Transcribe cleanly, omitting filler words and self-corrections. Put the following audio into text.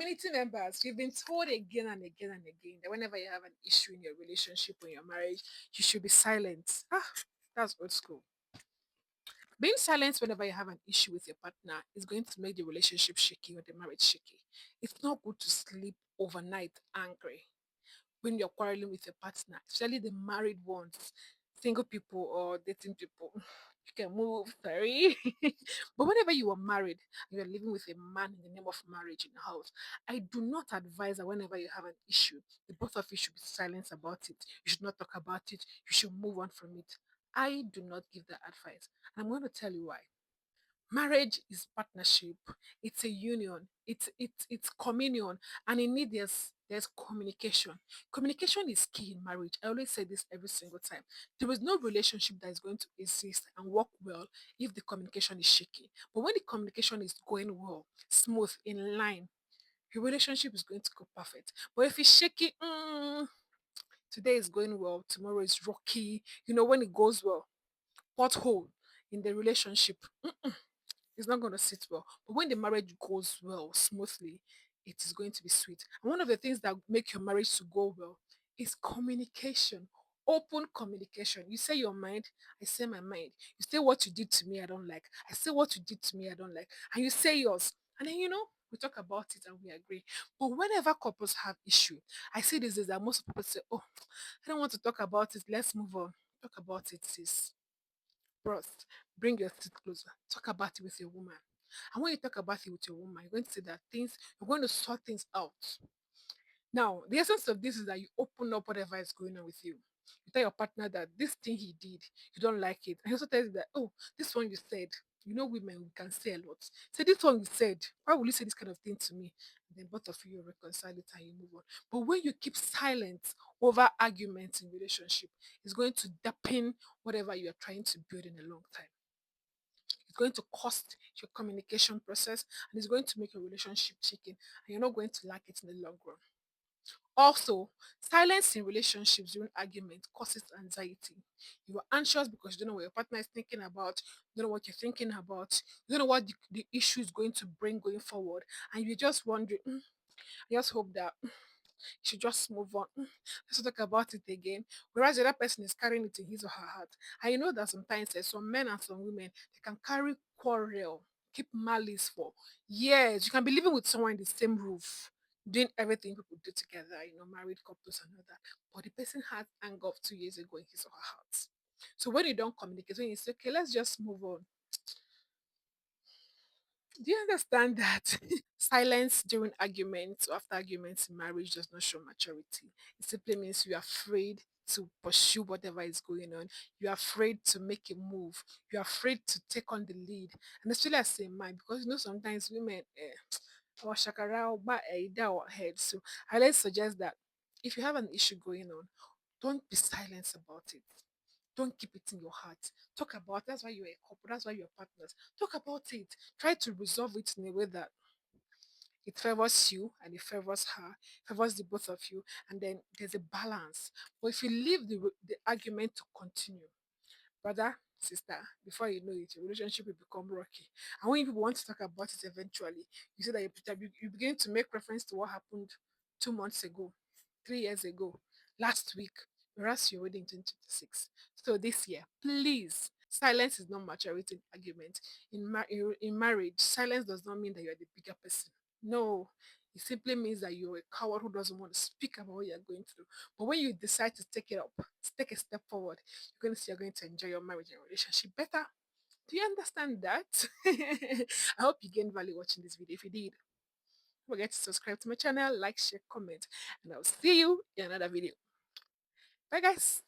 Community members, you've been told again and again and again that whenever you have an issue in your relationship or your marriage, you should be silent. That's old school. Being silent whenever you have an issue with your partner is going to make the relationship shaky or the marriage shaky. It's not good to sleep overnight angry when you're quarreling with your partner, especially the married ones, single people or dating people. You can move, sorry. But whenever you are married, and you're living with a man in the name of marriage in the house, I do not advise that whenever you have an issue, the both of you should be silent about it. You should not talk about it. You should move on from it. I do not give that advice. I'm going to tell you why. Marriage is partnership. It's a union. It's communion, and in it there's communication. Communication is key in marriage. I always say this every single time. There is no relationship that is going to exist and work well if the communication is shaky. But when the communication is going well, smooth, in line, your relationship is going to go perfect. But if it's shaky, today is going well, tomorrow is rocky. When it goes well, pothole in the relationship. It's not going to sit well. But when the marriage goes well, smoothly, it is going to be sweet. And one of the things that make your marriage to go well is communication. Open communication. You say your mind, I say my mind. You say what you did to me, I don't like. I say what you did to me, I don't like. And you say yours. And then, we talk about it and we agree. But whenever couples have issue, I see this is that most people say, oh, I don't want to talk about it. Let's move on. Talk about it, sis. Bros, bring your seat closer. Talk about it with your woman. And when you talk about it with your woman, you're going to say that you're going to sort things out. Now, the essence of this is that you open up whatever is going on with you. You tell your partner that this thing he did, you don't like it. And he also tells you that, oh, this one you said, women, we can say a lot. Say, this one you said, why will you say this kind of thing to me? And then both of you reconcile it and you move on. But when you keep silent over arguments in relationship, it's going to deepen whatever you are trying to build in a long time. It's going to cost your communication process and it's going to make your relationship chicken and you're not going to like it in the long run. Also, silence in relationships during argument causes anxiety. You are anxious because you don't know what your partner is thinking about, you don't know what you're thinking about, you don't know what the issue is going to bring going forward, and you're just wondering, I just hope that you should just move on. Let's not talk about it again. Whereas the other person is carrying it in his or her heart. And you know that sometimes there's some men and some women, they can carry quarrel, keep malice for years. You can be living with someone in the same roof, doing everything people do together, married couples and all that. But the person had anger of 2 years ago in his or her heart. So when you don't communicate, when you say, okay, let's just move on. Do you understand that? Silence during arguments or after arguments in marriage does not show maturity. It simply means you're afraid to pursue whatever is going on. You're afraid to make a move. You're afraid to take on the lead. And especially as a man, because sometimes women, our shakara, our head. So I let's suggest that if you have an issue going on, don't be silent about it. Don't keep it in your heart. Talk about That's why you're a couple, that's why you're partners. Talk about it. Try to resolve it in a way that it favors you and it favors her, favors the both of you, and then there's a balance. But if you leave the argument to continue, brother, sister, before you know it, your relationship will become rocky. And when people want to talk about it eventually, you see that you begin to make reference to what happened 2 months ago, 3 years ago, last week, whereas you're already in 2026. So this year, please, silence is not maturity in argument. In marriage, silence does not mean that you're the bigger person. No, it simply means that you're a coward who doesn't want to speak about what you're going through. But when you decide to take it up, take a step forward, you're going to see you're going to enjoy your marriage and relationship better. Do you understand that? I hope you gained value watching this video. If you did, don't forget to subscribe to my channel, like, share, comment, and I'll see you in another video. Bye, guys.